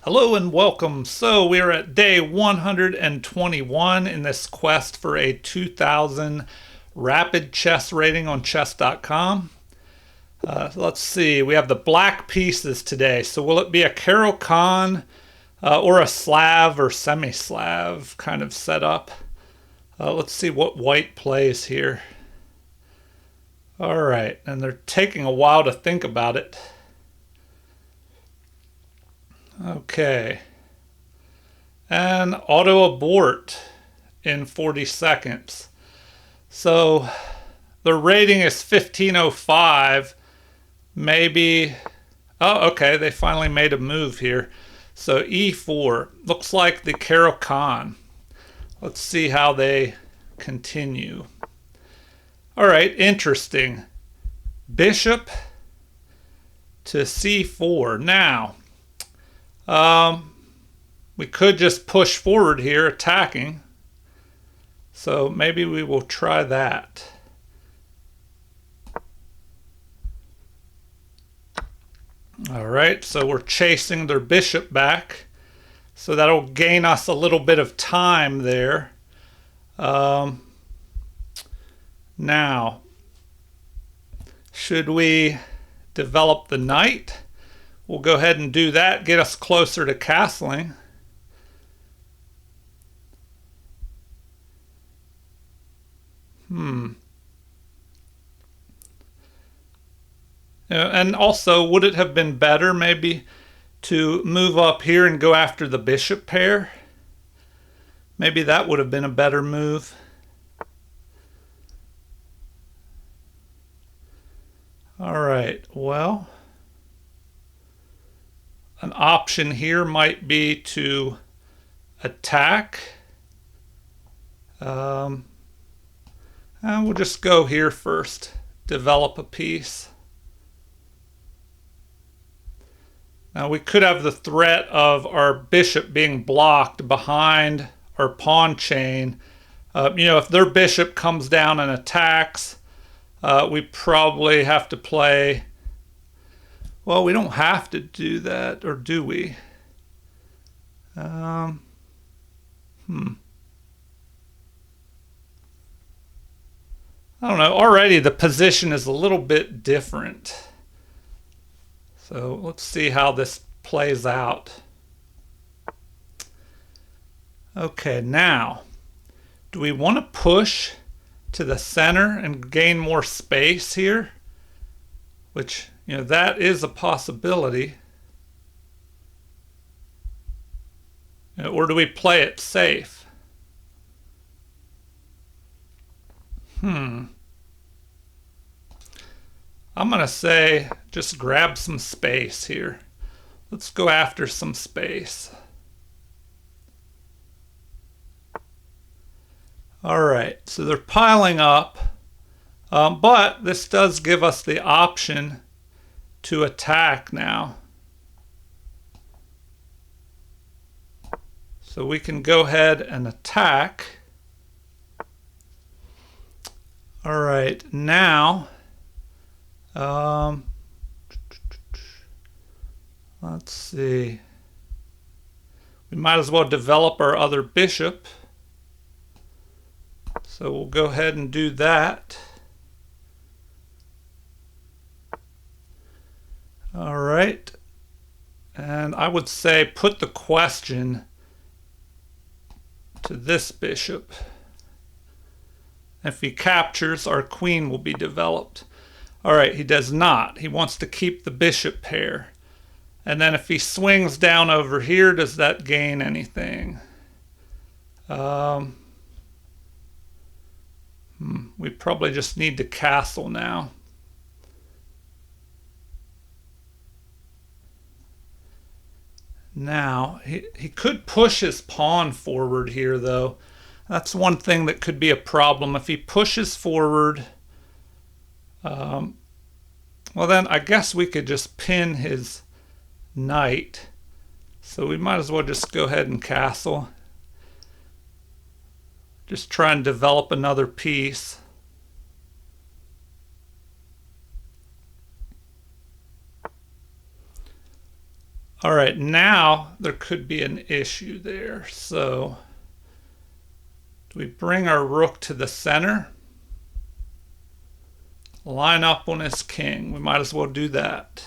Hello and welcome. So we are at day 121 in this quest for a 2000 rapid chess rating on chess.com. Let's see, we have the black pieces today. So will it be a Caro-Kann or a Slav or semi-Slav kind of setup? Let's see what white plays here. All right, and they're taking a while to think about it. Okay. And auto abort in 40 seconds. So the rating is 1505. Maybe. Oh, okay. They finally made a move here. So e4. Looks like the Caro-Kann. Let's see how they continue. All right. Interesting. Bishop to c4. Now. We could just push forward here, attacking. So maybe we will try that. All right, so we're chasing their bishop back. So that'll gain us a little bit of time there. Now, should we develop the knight? We'll go ahead and do that, get us closer to castling. And also, would it have been better maybe to move up here and go after the bishop pair? Maybe that would have been a better move. All right, well, an option here might be to attack. And we'll just go here first, develop a piece. Now we could have the threat of our bishop being blocked behind our pawn chain. If their bishop comes down and attacks, we probably have to play. Well, we don't have to do that, or do we? I don't know. Already the position is a little bit different. So let's see how this plays out. Okay, now, do we want to push to the center and gain more space here? Which, that is a possibility. Or do we play it safe? I'm going to say just grab some space here. Let's go after some space. All right, so they're piling up, but this does give us the option to attack now. So we can go ahead and attack. All right, now, let's see. We might as well develop our other bishop. So we'll go ahead and do that. All right. And I would say put the question to this bishop. If he captures, our queen will be developed. All right, he does not. He wants to keep the bishop pair. And then if he swings down over here, does that gain anything? We probably just need to castle now. Now, he could push his pawn forward here, though. That's one thing that could be a problem. If he pushes forward, well, then I guess we could just pin his knight. So we might as well just go ahead and castle. Just try and develop another piece. All right, now there could be an issue there. So do we bring our rook to the center? Line up on his king. We might as well do that.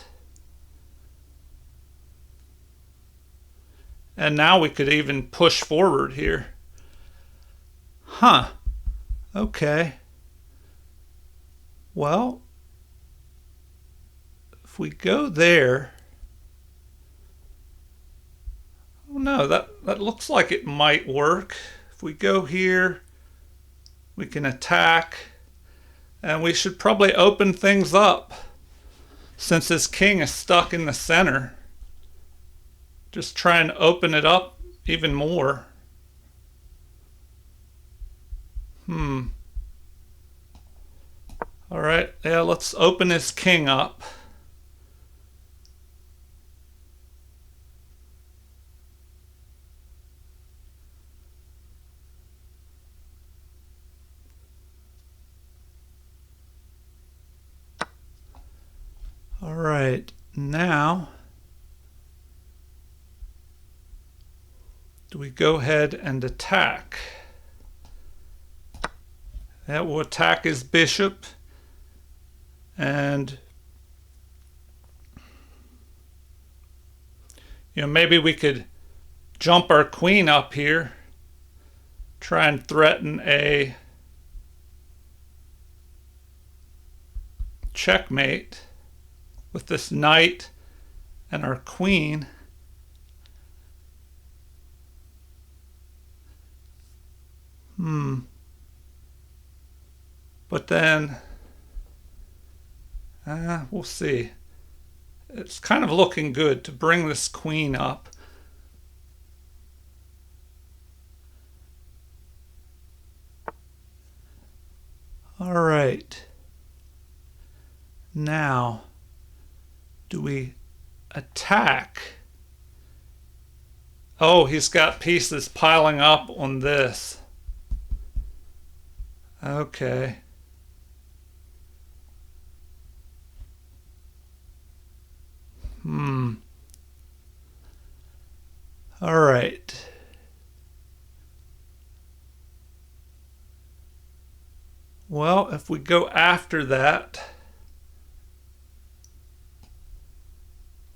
And now we could even push forward here. Huh. Okay. Well, if we go there, oh no, that looks like it might work. If we go here, we can attack, and we should probably open things up since his king is stuck in the center. Just try and open it up even more. All right, yeah, let's open his king up. All right, now do we go ahead and attack? That will attack his bishop, and maybe we could jump our queen up here, try and threaten a checkmate with this knight and our queen. But then, we'll see. It's kind of looking good to bring this queen up. All right. Now, do we attack? Oh, he's got pieces piling up on this. Okay. All right. Well, if we go after that,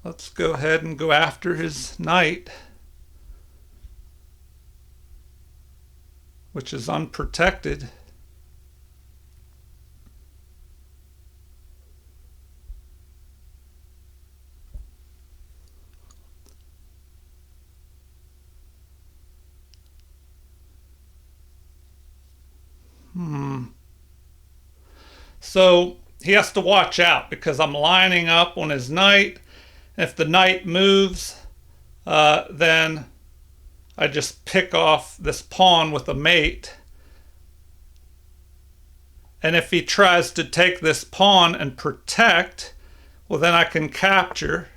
let's go ahead and go after his knight, which is unprotected. So he has to watch out because I'm lining up on his knight. If the knight moves, then I just pick off this pawn with a mate. And if he tries to take this pawn and protect, well, then I can capture.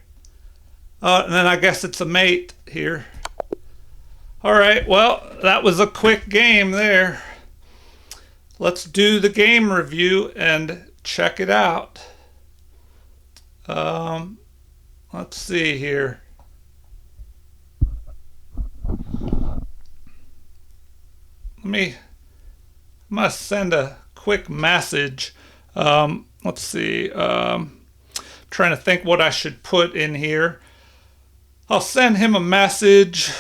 And then I guess it's a mate here. All right, well, that was a quick game there. Let's do the game review and check it out. Let's see here. I must send a quick message. Let's see. Trying to think what I should put in here. I'll send him a message.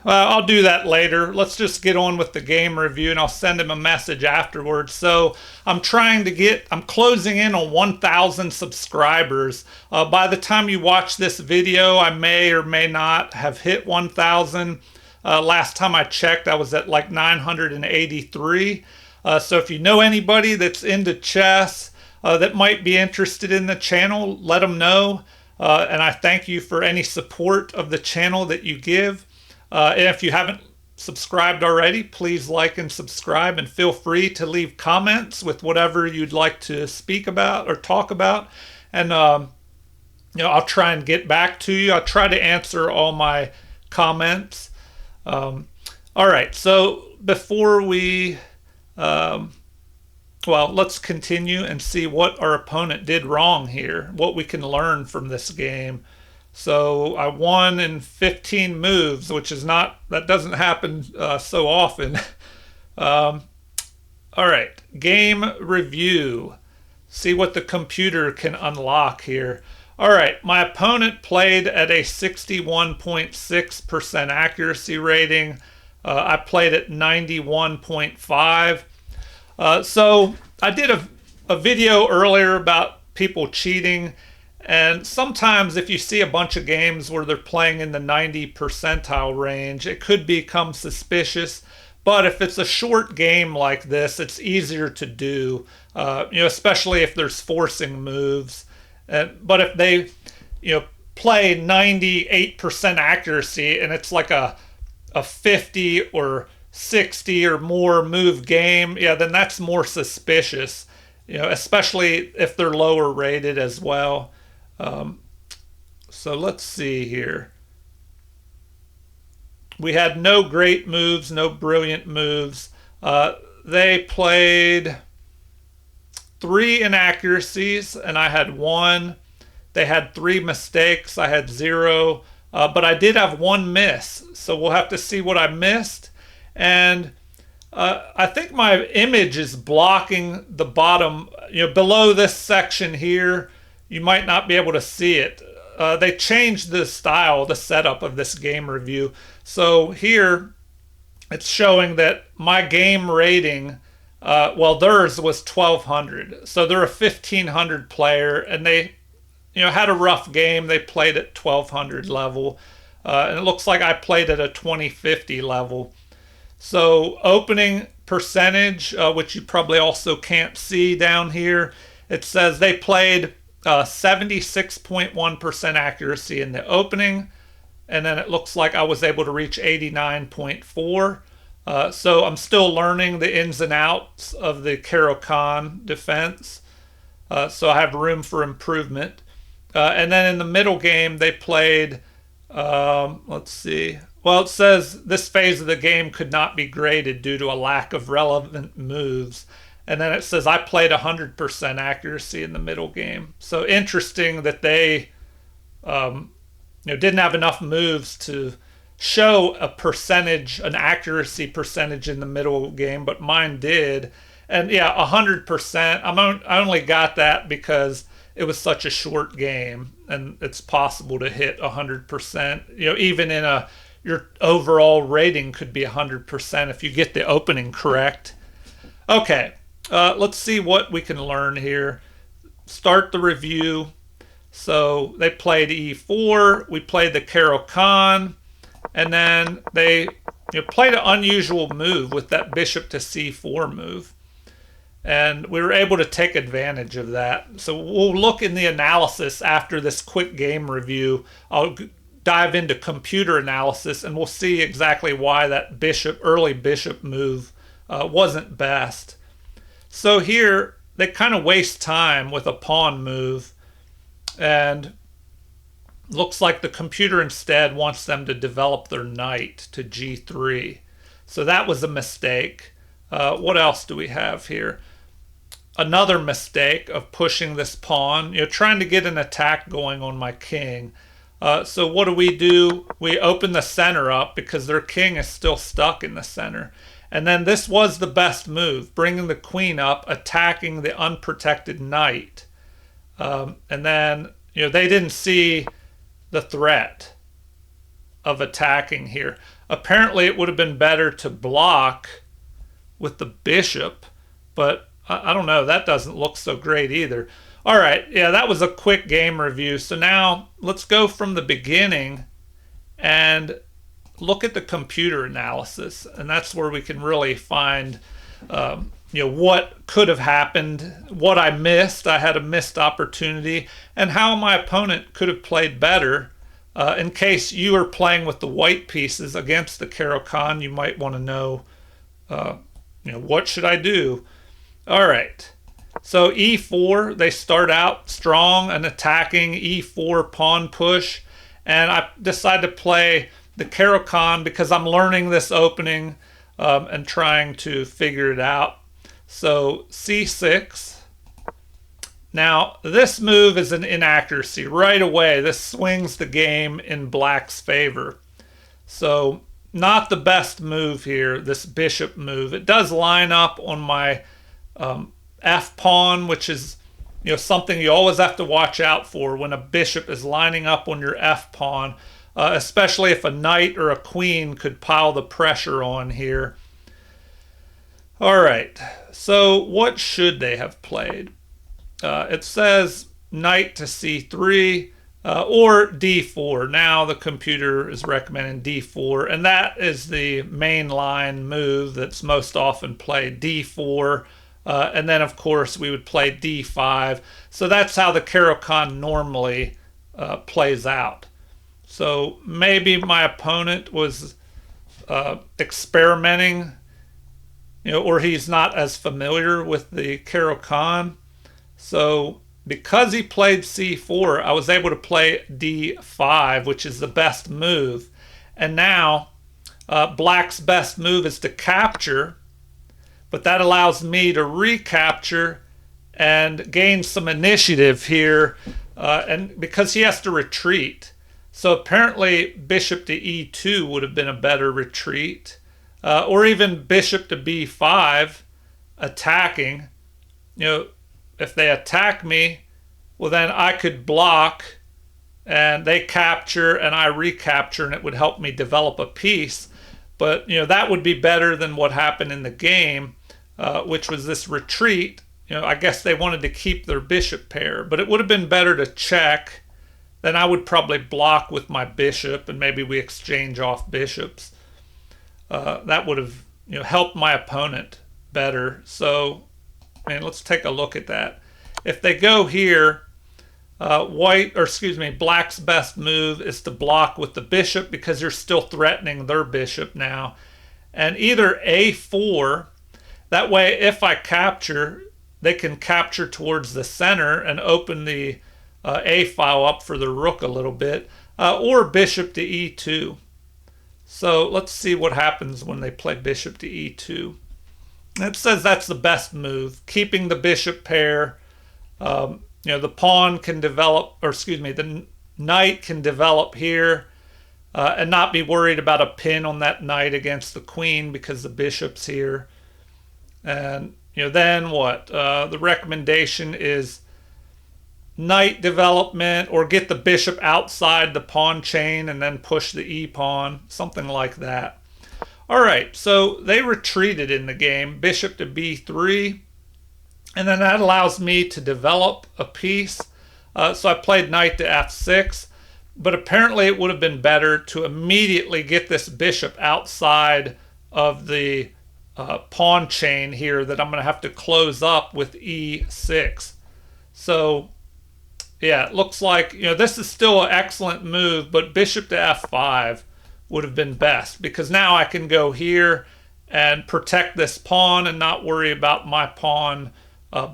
I'll do that later. Let's just get on with the game review, and I'll send him a message afterwards. So I'm closing in on 1,000 subscribers. By the time you watch this video, I may or may not have hit 1,000. Last time I checked, I was at like 983. So if you know anybody that's into chess that might be interested in the channel, let them know. And I thank you for any support of the channel that you give. And if you haven't subscribed already, please like and subscribe, and feel free to leave comments with whatever you'd like to speak about or talk about. And I'll try and get back to you. I'll try to answer all my comments. All right, so before we let's continue and see what our opponent did wrong here, what we can learn from this game. So I won in 15 moves, which is not, that doesn't happen so often. All right, game review. See what the computer can unlock here. All right, my opponent played at a 61.6% accuracy rating. I played at 91.5. So I did a video earlier about people cheating. And sometimes if you see a bunch of games where they're playing in the 90 percentile range, it could become suspicious. But if it's a short game like this, it's easier to do, especially if there's forcing moves. But if they, play 98% accuracy and it's like a 50 or 60 or more move game, yeah, then that's more suspicious, especially if they're lower rated as well. So let's see here. We had no great moves, no brilliant moves. They played 3 inaccuracies and I had 1. They had 3 mistakes. I had 0. But I did have 1 miss. So we'll have to see what I missed. And I think my image is blocking the bottom, below this section here. You might not be able to see it. They changed the style, the setup of this game review. So here it's showing that my game rating, theirs was 1200. So they're a 1500 player and they, had a rough game. They played at 1200 level. And it looks like I played at a 2050 level. So opening percentage, which you probably also can't see down here, it says they played 76.1% accuracy in the opening, and then it looks like I was able to reach 89.4. So I'm still learning the ins and outs of the Caro-Kann defense. So I have room for improvement. And then in the middle game, they played, let's see. Well, it says this phase of the game could not be graded due to a lack of relevant moves. And then it says I played 100% accuracy in the middle game. So interesting that they didn't have enough moves to show a percentage, an accuracy percentage in the middle game, but mine did. And yeah, 100%. I only got that because it was such a short game, and it's possible to hit 100%. Even in your overall rating could be 100% if you get the opening correct. Okay. Let's see what we can learn here. Start the review. So they played e4. We played the Caro-Kann. And then they played an unusual move with that bishop to c4 move. And we were able to take advantage of that. So we'll look in the analysis after this quick game review. I'll dive into computer analysis and we'll see exactly why that early bishop move wasn't best. So here, they kind of waste time with a pawn move, and looks like the computer instead wants them to develop their knight to g3. So that was a mistake. What else do we have here? Another mistake of pushing this pawn, trying to get an attack going on my king. So what do? We open the center up because their king is still stuck in the center. And then this was the best move, bringing the queen up, attacking the unprotected knight. And then, they didn't see the threat of attacking here. Apparently, it would have been better to block with the bishop, but I don't know. That doesn't look so great either. All right, yeah, that was a quick game review. So now let's go from the beginning and look at the computer analysis, and that's where we can really find what could have happened, what I missed. I had a missed opportunity, and how my opponent could have played better. In case you are playing with the white pieces against the Caro-Kann, you might want to know, what should I do? All right, so e4, they start out strong and attacking, e4 pawn push, and I decide to play the Caro-Kann because I'm learning this opening and trying to figure it out. So c6, Now, this move is an inaccuracy. Right away, this swings the game in black's favor. So, not the best move here, this bishop move. It does line up on my f-pawn, which is something you always have to watch out for when a bishop is lining up on your f-pawn, especially if a knight or a queen could pile the pressure on here. All right, so what should they have played? It says knight to c3 or d4. Now the computer is recommending d4, and that is the main line move that's most often played, d4. And then, of course, we would play d5. So that's how the Caro-Kann normally plays out. So maybe my opponent was experimenting, or he's not as familiar with the Caro-Kann. So because he played c4, I was able to play d5, which is the best move. And now black's best move is to capture, but that allows me to recapture and gain some initiative here, and because he has to retreat. So apparently bishop to e2 would have been a better retreat, or even bishop to b5 attacking. If they attack me, well, then I could block and they capture and I recapture, and it would help me develop a piece. But that would be better than what happened in the game, which was this retreat. I guess they wanted to keep their bishop pair, but it would have been better to check. Then I would probably block with my bishop, and maybe we exchange off bishops. That would have helped my opponent better. So, let's take a look at that. If they go here, black's best move is to block with the bishop because you're still threatening their bishop now. And either a4, that way if I capture, they can capture towards the center and open the a file up for the rook a little bit, or bishop to e2. So let's see what happens when they play bishop to e2. It says that's the best move, keeping the bishop pair. The pawn can develop, the knight can develop here, and not be worried about a pin on that knight against the queen because the bishop's here. And then what? The recommendation is knight development, or get the bishop outside the pawn chain and then push the e-pawn, something like that. All right, so they retreated in the game, bishop to b3, and then that allows me to develop a piece. So I played knight to f6, but apparently it would have been better to immediately get this bishop outside of the pawn chain here that I'm going to have to close up with e6. So yeah, it looks like this is still an excellent move, but bishop to f5 would have been best, because now I can go here and protect this pawn and not worry about my pawn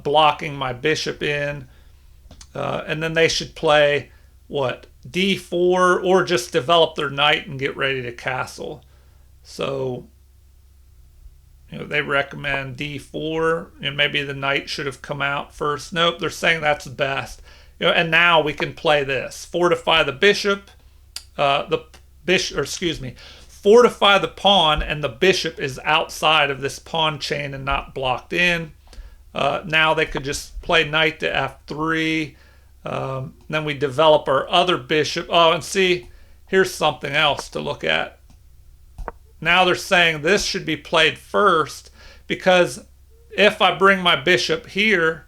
blocking my bishop in. And then they should play what, d4, or just develop their knight and get ready to castle. So they recommend d4, and maybe the knight should have come out first. Nope, they're saying that's best. And now we can play this, fortify the bishop, fortify the pawn, and the bishop is outside of this pawn chain and not blocked in. Now they could just play knight to f3. Then we develop our other bishop. Oh, and see, here's something else to look at. Now they're saying this should be played first, because if I bring my bishop here,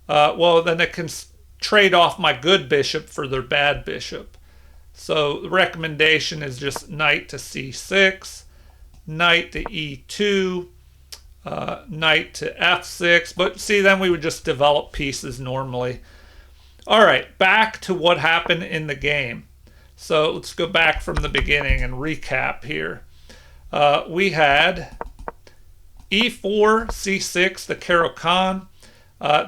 well, then it can trade off my good bishop for their bad bishop. So the recommendation is just knight to c6, knight to e2, knight to f6. But see, then we would just develop pieces normally. All right, back to what happened in the game. So let's go back from the beginning and recap here. We had e4, c6, the Caro-Kann.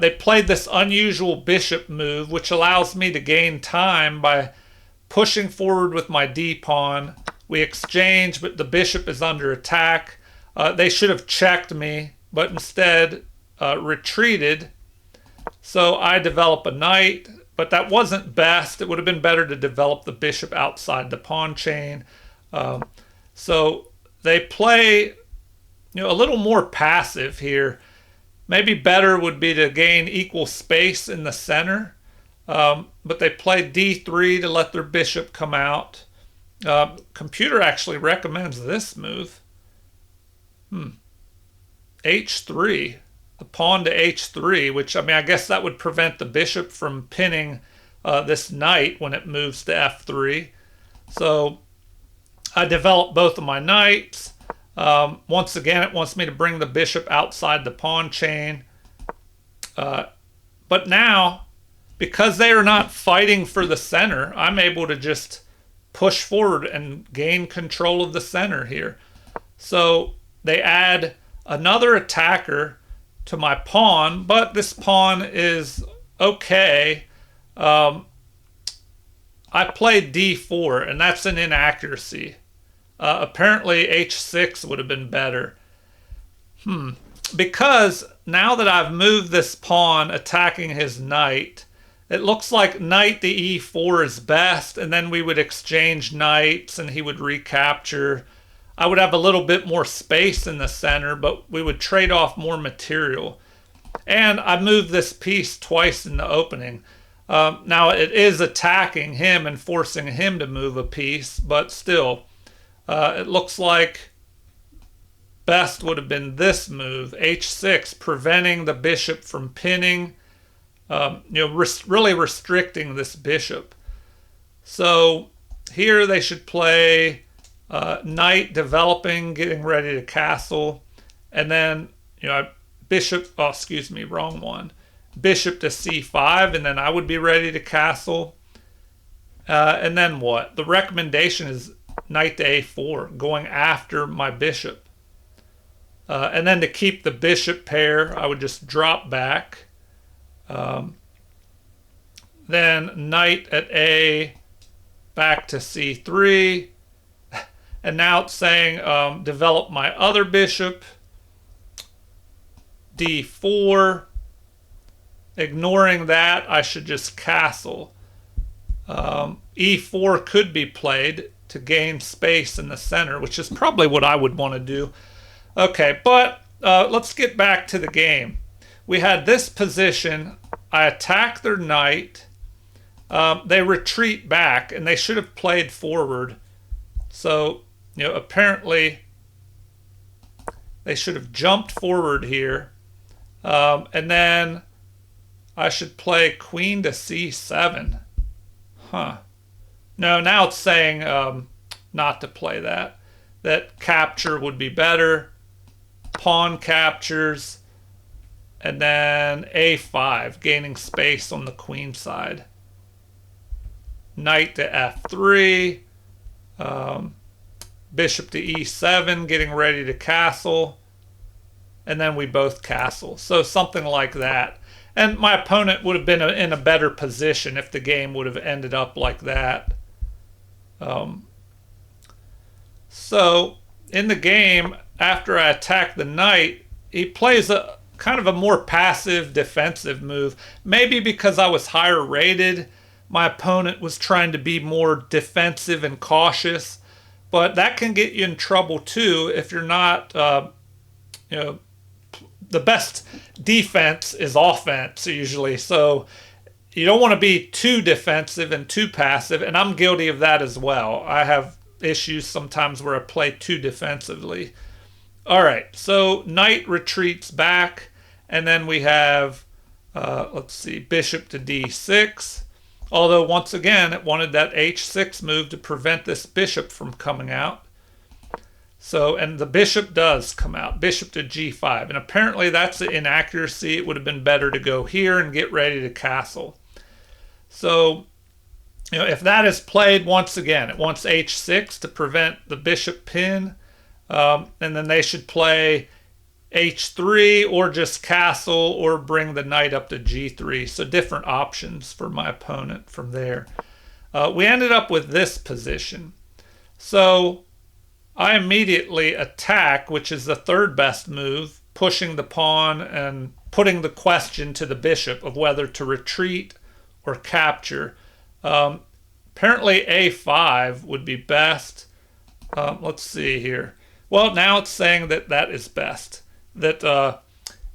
They played this unusual bishop move, which allows me to gain time by pushing forward with my d-pawn. We exchange, but the bishop is under attack. They should have checked me, but instead retreated. So I develop a knight, but that wasn't best. It would have been better to develop the bishop outside the pawn chain. So they play, a little more passive here. Maybe better would be to gain equal space in the center. But they play d3 to let their bishop come out. Computer actually recommends this move. h3. The pawn to h3, which, I guess that would prevent the bishop from pinning this knight when it moves to f3. So I developed both of my knights. Once again, it wants me to bring the bishop outside the pawn chain. But now, because they are not fighting for the center, I'm able to just push forward and gain control of the center here. So they add another attacker to my pawn, but this pawn is okay. I played d4, and that's an inaccuracy. Apparently h6 would have been better. Because now that I've moved this pawn attacking his knight, it looks like knight to e4 is best, and then we would exchange knights and he would recapture. I would have a little bit more space in the center, but we would trade off more material. And I moved this piece twice in the opening. Now it is attacking him and forcing him to move a piece, but still, it looks like best would have been this move, h6, preventing the bishop from pinning, really restricting this bishop. So here they should play knight developing, getting ready to castle, and then bishop, wrong one, bishop to c5, and then I would be ready to castle. And then what? The recommendation is knight to a4, going after my bishop. And then to keep the bishop pair, I would just drop back. Then knight at a, back to c3. And now it's saying develop my other bishop, d4. Ignoring that, I should just castle. e4 could be played to gain space in the center, which is probably what I would want to do. Okay, but let's get back to the game. We had this position. I attack their knight. They retreat back, and they should have played forward. So, apparently they should have jumped forward here. And then I should play queen to c7. No, now it's saying not to play that. That capture would be better. Pawn captures. And then a5, gaining space on the queen side. Knight to f3. Bishop to e7, getting ready to castle. And then we both castle. So something like that. And my opponent would have been in a better position if the game would have ended up like that. So in the game, after I attack the knight, he plays a kind of a more passive defensive move. Maybe because I was higher rated, my opponent was trying to be more defensive and cautious. But that can get you in trouble too if you're not, the best defense is offense usually. So you don't want to be too defensive and too passive. And I'm guilty of that as well. I have issues sometimes where I play too defensively. All right, so knight retreats back. And then we have, bishop to d6. Although, once again, it wanted that h6 move to prevent this bishop from coming out. So, and the bishop does come out, bishop to g5. And apparently that's an inaccuracy. It would have been better to go here and get ready to castle. So, if that is played, once again, it wants h6 to prevent the bishop pin. And then they should play h3 or just castle or bring the knight up to g3. So different options for my opponent from there. We ended up with this position. So I immediately attack, which is the third best move, pushing the pawn and putting the question to the bishop of whether to retreat or capture. Apparently a5 would be best. Let's see here. Well, now it's saying that that is best. That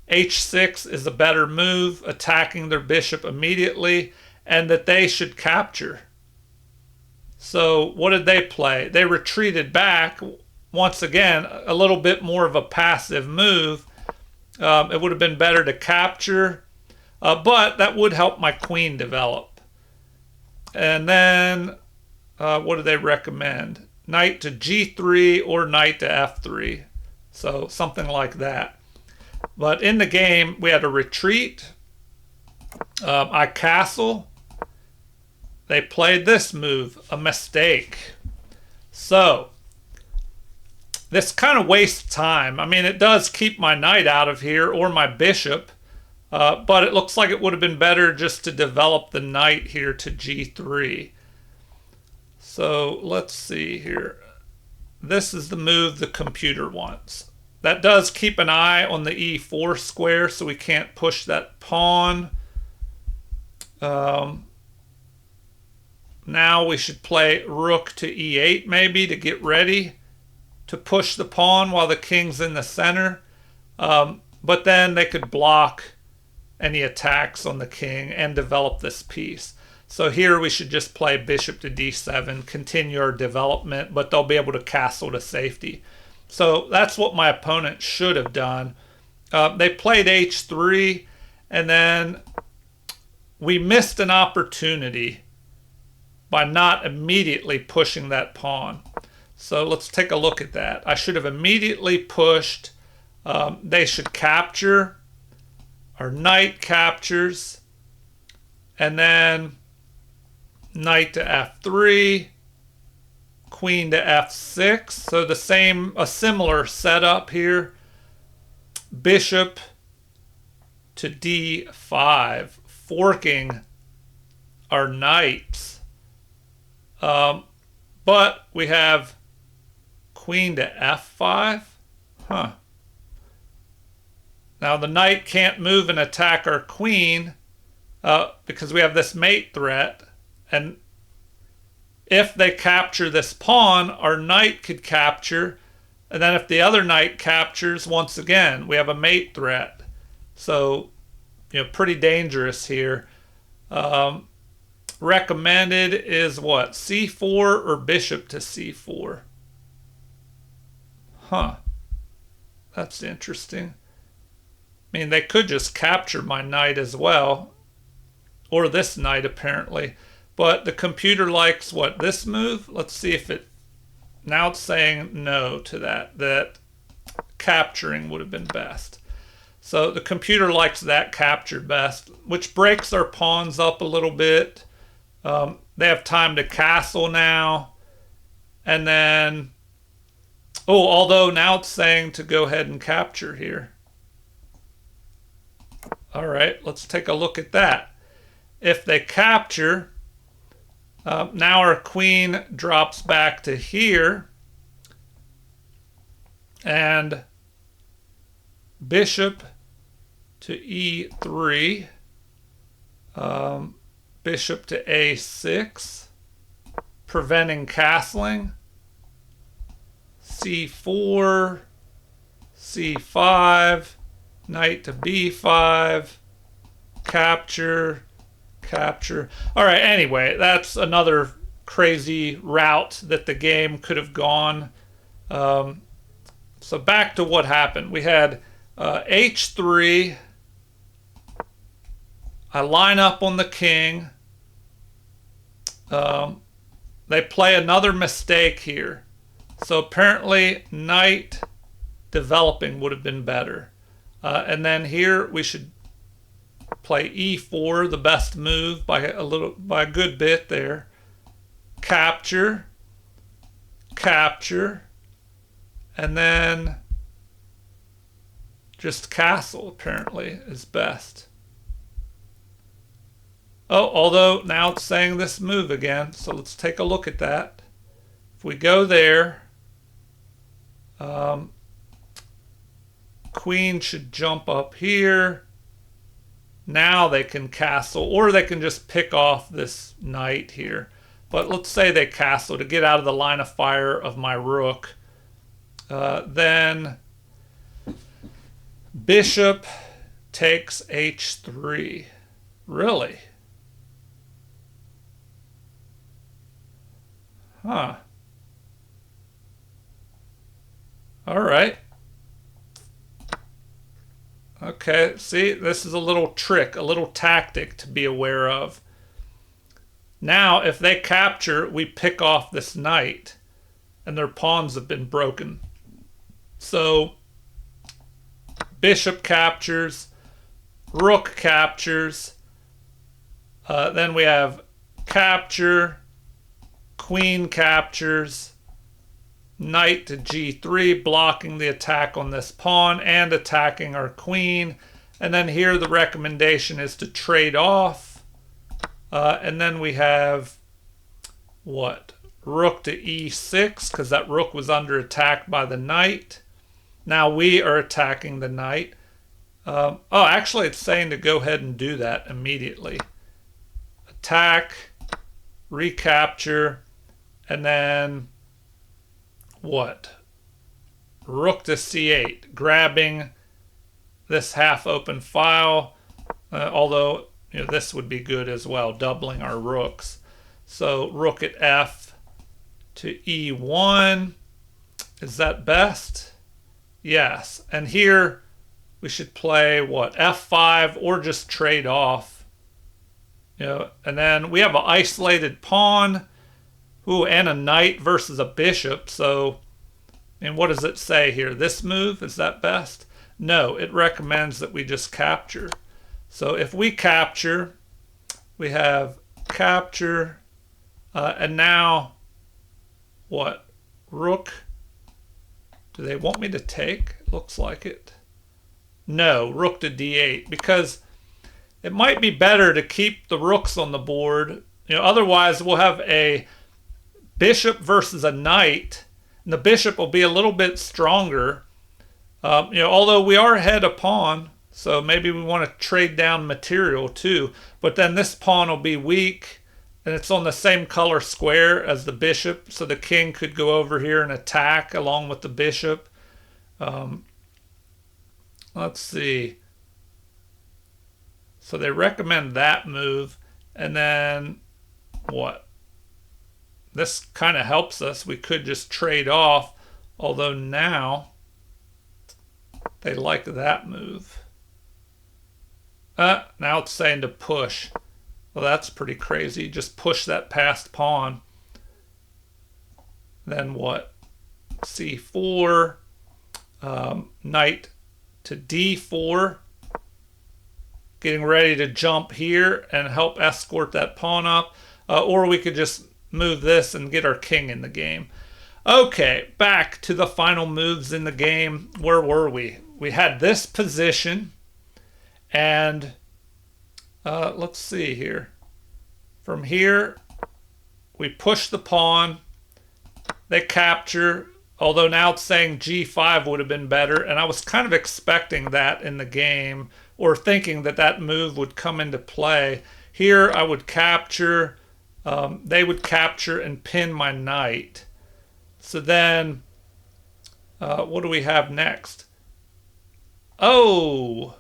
h6 is a better move, attacking their bishop immediately, and that they should capture. So what did they play? They retreated back. Once again, a little bit more of a passive move. It would have been better to capture, but that would help my queen develop. And then, what do they recommend? Knight to g3 or knight to f3. So something like that. But in the game, we had a retreat. I castle. They played this move, a mistake. So this kind of wastes time. I mean, it does keep my knight out of here or my bishop, but it looks like it would have been better just to develop the knight here to g3. So let's see here. This is the move the computer wants. That does keep an eye on the e4 square, so we can't push that pawn. Now we should play rook to e8 maybe to get ready to push the pawn while the king's in the center. But then they could block any attacks on the king and develop this piece. So here we should just play bishop to d7, continue our development, but they'll be able to castle to safety. So that's what my opponent should have done. They played h3, and then we missed an opportunity by not immediately pushing that pawn. So let's take a look at that. I should have immediately pushed. They should capture. Our knight captures. And then knight to f3. Queen to f6. So a similar setup here. Bishop to d5. Forking our knights. But we have queen to f5. Now the knight can't move and attack our queen because we have this mate threat. And if they capture this pawn, our knight could capture. And then if the other knight captures, once again, we have a mate threat. So, pretty dangerous here. Recommended is what? c4 or bishop to c4? That's interesting. I mean, they could just capture my knight as well. Or this knight, apparently. But the computer likes what? This move? Let's see if it... Now it's saying no to that. That capturing would have been best. So the computer likes that capture best, which breaks our pawns up a little bit. They have time to castle now. And then... Oh, although now it's saying to go ahead and capture here. All right, let's take a look at that. If they capture, now our queen drops back to here. And bishop to e3. Bishop to a6. Preventing castling. c4, c5, knight to b5, capture, capture. All right, anyway, that's another crazy route that the game could have gone. So back to what happened. We had h3. I line up on the king. They play another mistake here. So apparently knight developing would have been better. And then here we should play e4, the best move by a good bit there. Capture, capture, and then just castle apparently is best. Oh, although now it's saying this move again, so let's take a look at that. If we go there, queen should jump up here, Now they can castle, or they can just pick off this knight here. But let's say they castle to get out of the line of fire of my rook. Then bishop takes h3. Really? Huh. All right. Okay, see, this is a little trick, a little tactic to be aware of. Now, if they capture, we pick off this knight, and their pawns have been broken. So, bishop captures, rook captures, then we have capture, queen captures, knight to g3, blocking the attack on this pawn and attacking our queen. And then here the recommendation is to trade off. And then we have what? Rook to e6, because that rook was under attack by the knight. Now we are attacking the knight. Oh, actually it's saying to go ahead and do that immediately. Attack, recapture, and then what? Rook to c8, grabbing this half open file, although this would be good as well, doubling our rooks. So rook at f to e1. Is that best? Yes. And here we should play what? f5 or just trade off. And then we have an isolated pawn. Ooh, and a knight versus a bishop. So, and what does it say here? This move, is that best? No, it recommends that we just capture. So if we capture, we have capture, and now what? Rook. Do they want me to take? Looks like it. No, rook to d8, because it might be better to keep the rooks on the board. Otherwise we'll have a bishop versus a knight, and the bishop will be a little bit stronger. Although we are ahead a pawn, so maybe we want to trade down material too. But then this pawn will be weak, and it's on the same color square as the bishop, so the king could go over here and attack along with the bishop. Let's see. So they recommend that move, and then what? This kind of helps us. We could just trade off, although now they like that move. Now it's saying to push. Well, that's pretty crazy. Just push that passed pawn. Then what? c4, knight to d4. Getting ready to jump here and help escort that pawn up. Or we could just move this and get our king in the game. Okay, back to the final moves in the game. Where were we? We had this position, and let's see here. From here, we push the pawn. They capture, although now it's saying g5 would have been better, and I was kind of expecting that in the game, or thinking that that move would come into play. Here I would capture. They would capture and pin my knight. So then, what do we have next? Oh,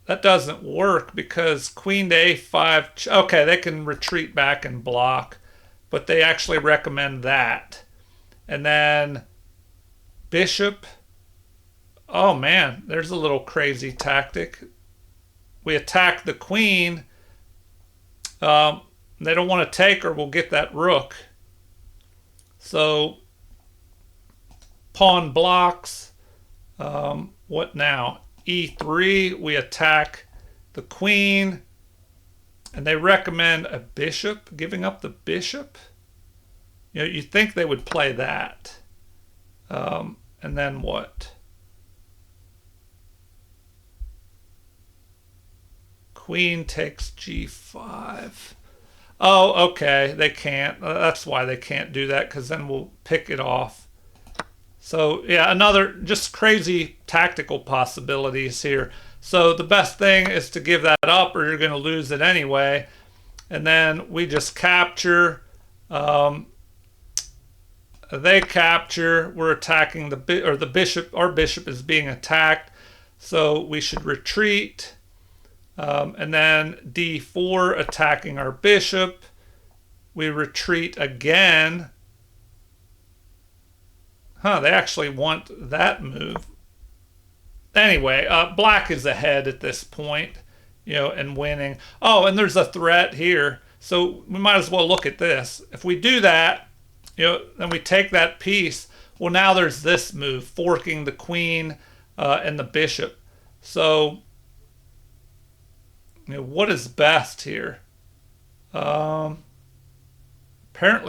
that doesn't work because queen to a5. Okay, they can retreat back and block, but they actually recommend that. And then bishop. Oh man, there's a little crazy tactic. We attack the queen. They don't want to take her, we'll get that rook. So, pawn blocks. What now? e3, we attack the queen. And they recommend a bishop, giving up the bishop. You think they would play that. And then what? Queen takes g5. Oh, okay, they can't. That's why they can't do that, because then we'll pick it off. So, yeah, another just crazy tactical possibilities here. So the best thing is to give that up or you're going to lose it anyway. And then we just capture. They capture. We're attacking the bishop. Our bishop is being attacked. So we should retreat. And then d4 attacking our bishop. We retreat again. They actually want that move. Anyway, black is ahead at this point, and winning. Oh, and there's a threat here. So we might as well look at this. If we do that, then we take that piece. Well, now there's this move, forking the queen and the bishop. So, what is best here? Apparently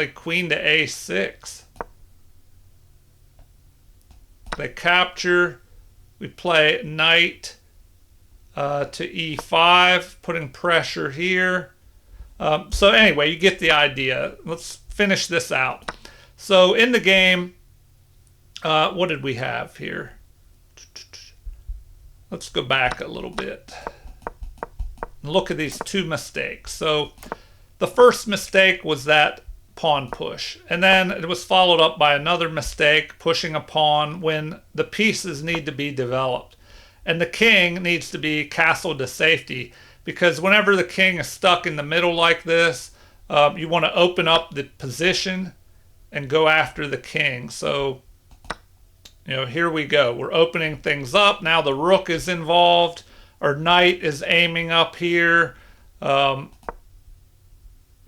queen to a6. They capture. We play knight to e5, putting pressure here. So anyway, you get the idea. Let's finish this out. So in the game, what did we have here? Let's go back a little bit and look at these two mistakes. So the first mistake was that pawn push, and then it was followed up by another mistake, pushing a pawn when the pieces need to be developed, and the king needs to be castled to safety, because whenever the king is stuck in the middle like this, you want to open up the position and go after the king. So here we go, we're opening things up. Now the rook is involved, our knight is aiming up here.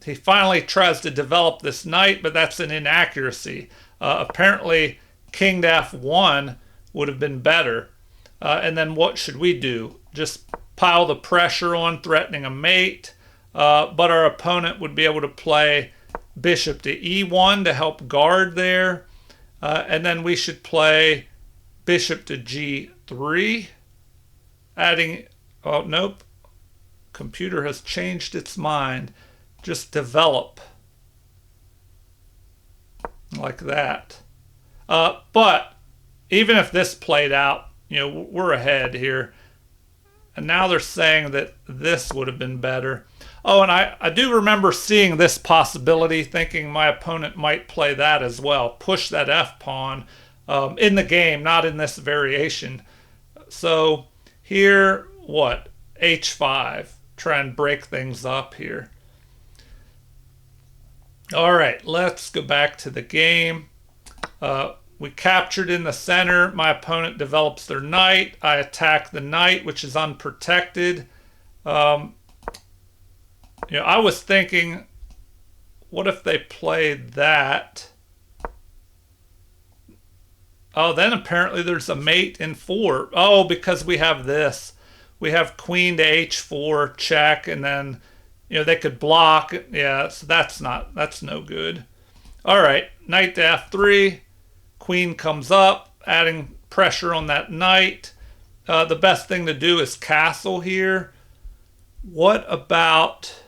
He finally tries to develop this knight, but that's an inaccuracy. Apparently, king to f1 would have been better. And then what should we do? Just pile the pressure on, threatening a mate. But our opponent would be able to play bishop to e1 to help guard there. And then we should play bishop to g3. Adding, oh, nope. Computer has changed its mind. Just develop like that. But even if this played out, we're ahead here. And now they're saying that this would have been better. Oh, and I do remember seeing this possibility, thinking my opponent might play that as well. Push that f-pawn in the game, not in this variation. So here, what? h5. Try and break things up here. All right, let's go back to the game. We captured in the center. My opponent develops their knight. I attack the knight, which is unprotected. I was thinking, what if they played that? Oh, then apparently there's a mate in 4. Oh, because we have this. We have queen to h4, check, and then they could block. Yeah, so that's no good. All right, knight to f3. Queen comes up, adding pressure on that knight. The best thing to do is castle here. What about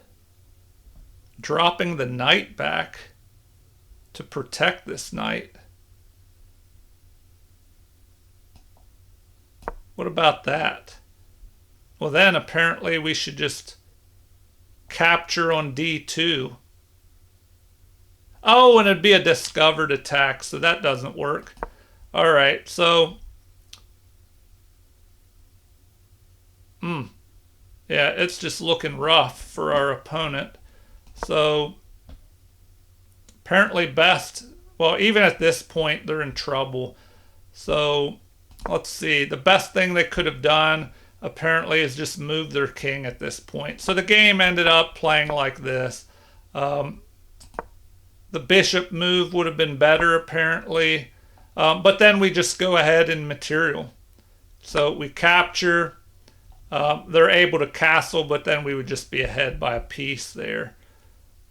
dropping the knight back to protect this knight? What about that? Well, then apparently we should just capture on d2. Oh, and it'd be a discovered attack, so that doesn't work. All right, so yeah, it's just looking rough for our opponent. So apparently best, well, even at this point, they're in trouble. So let's see, the best thing they could have done apparently is just move their king at this point. So the game ended up playing like this. The bishop move would have been better apparently, but then we just go ahead and material. So we capture, they're able to castle, but then we would just be ahead by a piece there.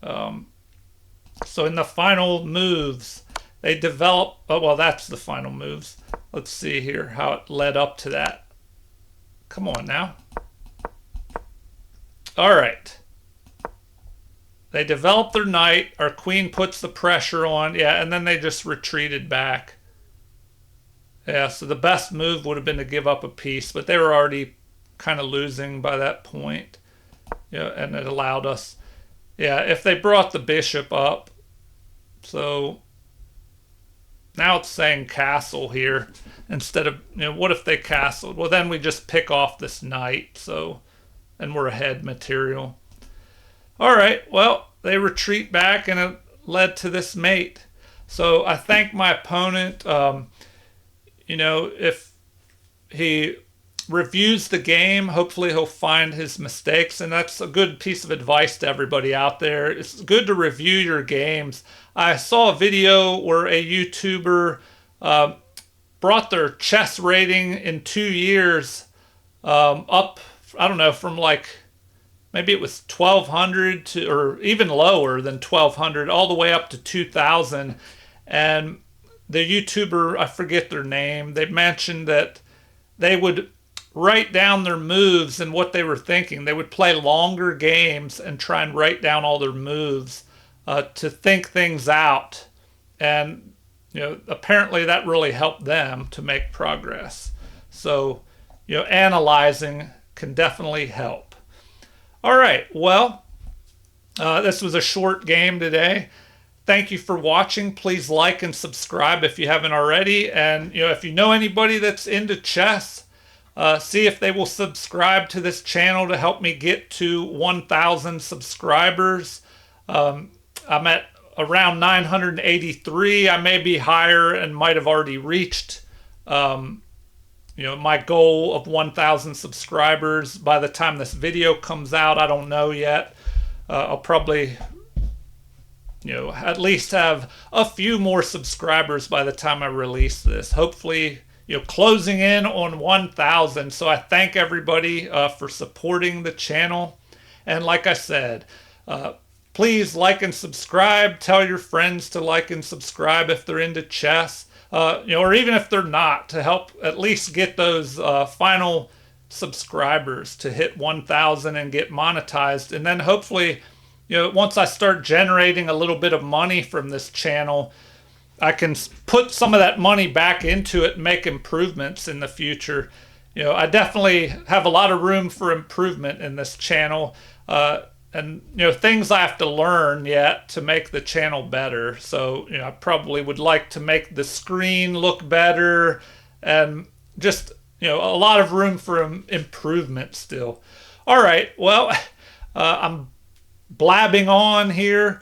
So in the final moves, they develop, oh, well, that's the final moves. Let's see here how it led up to that. Come on now. All right. They develop their knight. Our queen puts the pressure on. Yeah, and then they just retreated back. Yeah, so the best move would have been to give up a piece, but they were already kind of losing by that point. Yeah, and it allowed us. Yeah, if they brought the bishop up, so now it's saying castle here instead of, what if they castled? Well, then we just pick off this knight, so, and we're ahead material. All right, well, they retreat back and it led to this mate. So I thank my opponent. If he reviews the game, hopefully he'll find his mistakes, and that's a good piece of advice to everybody out there. It's good to review your games. I saw a video where a YouTuber brought their chess rating in 2 years up, I don't know, from like maybe it was 1200 to, or even lower than 1200, all the way up to 2000. And the YouTuber, I forget their name, they mentioned that they would write down their moves and what they were thinking. They would play longer games and try and write down all their moves to think things out. And apparently that really helped them to make progress. So analyzing can definitely help. All right, well, this was a short game today. Thank you for watching. Please like and subscribe if you haven't already. And if you know anybody that's into chess, see if they will subscribe to this channel to help me get to 1,000 subscribers. I'm at around 983. I may be higher and might have already reached my goal of 1,000 subscribers by the time this video comes out. I don't know yet. I'll probably at least have a few more subscribers by the time I release this. Hopefully, closing in on 1,000. So I thank everybody for supporting the channel. And like I said, please like and subscribe. Tell your friends to like and subscribe if they're into chess, or even if they're not, to help at least get those final subscribers to hit 1,000 and get monetized. And then hopefully, once I start generating a little bit of money from this channel, I can put some of that money back into it and make improvements in the future. I definitely have a lot of room for improvement in this channel. And, things I have to learn yet to make the channel better. So, I probably would like to make the screen look better and just, a lot of room for improvement still. All right. Well, I'm blabbing on here.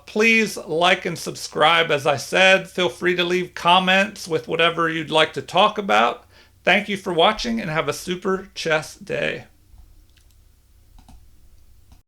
Please like and subscribe. As I said, feel free to leave comments with whatever you'd like to talk about. Thank you for watching and have a super chess day.